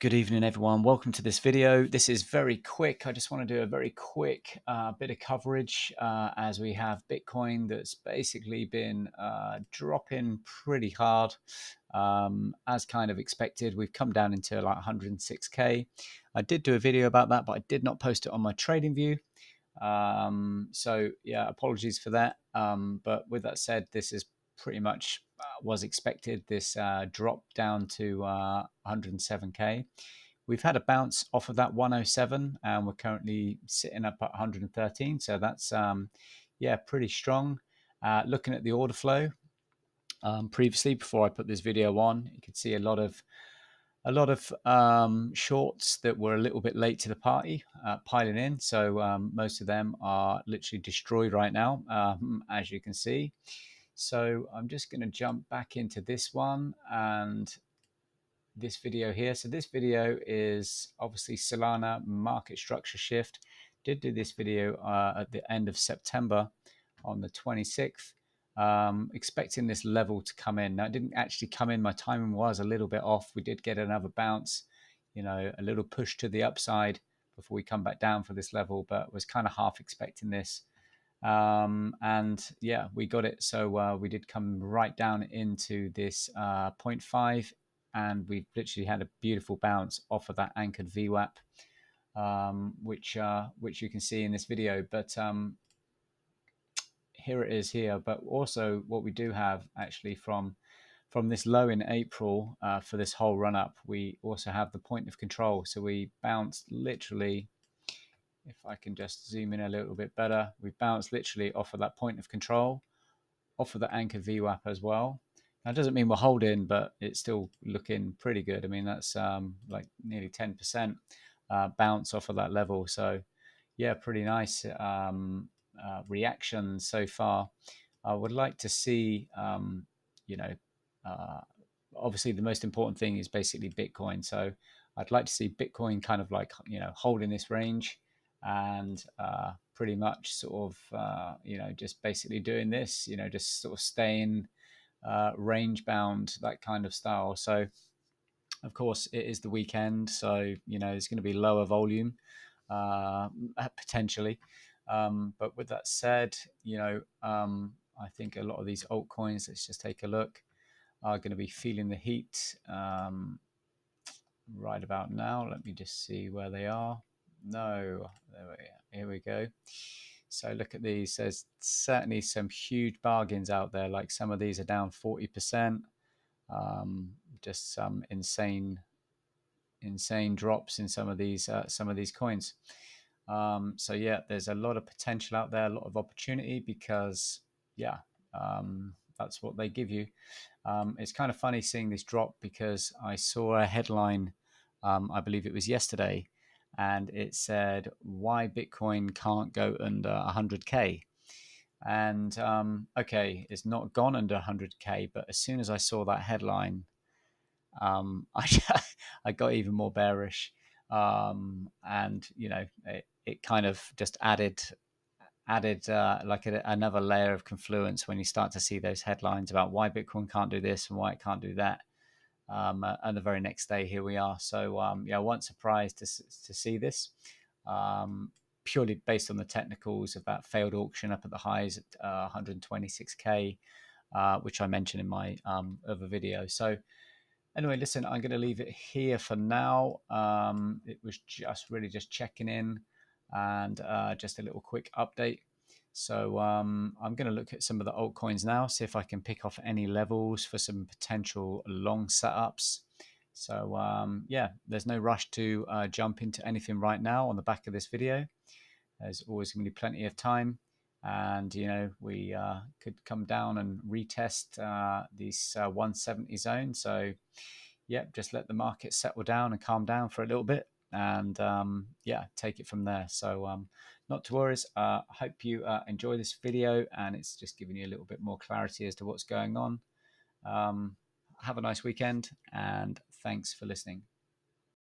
Good evening, everyone. Welcome to this video. This is very quick. I just want to do a very quick bit of coverage as we have Bitcoin that's basically been dropping pretty hard as kind of expected. We've come down into like 106K. I did do a video about that, but I did not post it on my trading view. So yeah, apologies for that. But with that said, this is pretty much was expected, this drop down to 107K. We've had a bounce off of that 107 and we're currently sitting up at 113. So that's, yeah, pretty strong. Looking at the order flow previously, before I put this video on, you could see a lot of shorts that were a little bit late to the party piling in. So most of them are literally destroyed right now, as you can see. So I'm just going to jump back into this one and this video here. So this video is obviously Solana market structure shift. Did do this video at the end of September on the 26th, expecting this level to come in. Now it didn't actually come in. My timing was a little bit off. We did get another bounce, you know, a little push to the upside before we come back down for this level, but was kind of half expecting this. And yeah, we got it. So we did come right down into this 0.5, and we literally had a beautiful bounce off of that anchored VWAP, which you can see in this video. But here it is here. But also what we do have actually from this low in April for this whole run up, we also have the point of control. So we bounced literally, if I can just zoom in a little bit better, we bounced literally off of that point of control, off of the anchor VWAP as well. Now, it doesn't mean we're holding, but it's still looking pretty good. I mean, that's like nearly 10% bounce off of that level. So yeah, pretty nice reaction so far. I would like to see, you know, obviously the most important thing is basically Bitcoin. So I'd like to see Bitcoin kind of like, you know, holding this range and pretty much sort of, you know, just basically doing this, you know, just sort of staying range bound, that kind of style. So of course it is the weekend, so you know there's going to be lower volume potentially, but with that said, you know, I think a lot of these altcoins, let's just take a look, are going to be feeling the heat right about now. Let me just see where they are. No, here we go. So look at these. There's certainly some huge bargains out there. Like some of these are down 40%. Just some insane drops in some of these coins. So yeah, there's a lot of potential out there, a lot of opportunity, because yeah, that's what they give you. It's kind of funny seeing this drop, because I saw a headline, I believe it was yesterday, and it said why Bitcoin can't go under 100K. And okay, it's not gone under 100K, but as soon as I saw that headline, I got even more bearish, and you know, it kind of just added like another layer of confluence when you start to see those headlines about why Bitcoin can't do this and why it can't do that. And the very next day, here we are. So yeah, I wasn't surprised to see this, purely based on the technicals of that failed auction up at the highs at 126K, which I mentioned in my other video. So anyway, listen, I'm going to leave it here for now. It was just really just checking in and just a little quick update. So I'm going to look at some of the altcoins now, see if I can pick off any levels for some potential long setups. So yeah, there's no rush to jump into anything right now on the back of this video. There's always going to be plenty of time. And, you know, we could come down and retest these 170 zone. So, yeah, just let the market settle down and calm down for a little bit. And, yeah, take it from there. So, not to worry. I hope you enjoy this video, and it's just giving you a little bit more clarity as to what's going on. Have a nice weekend, and thanks for listening.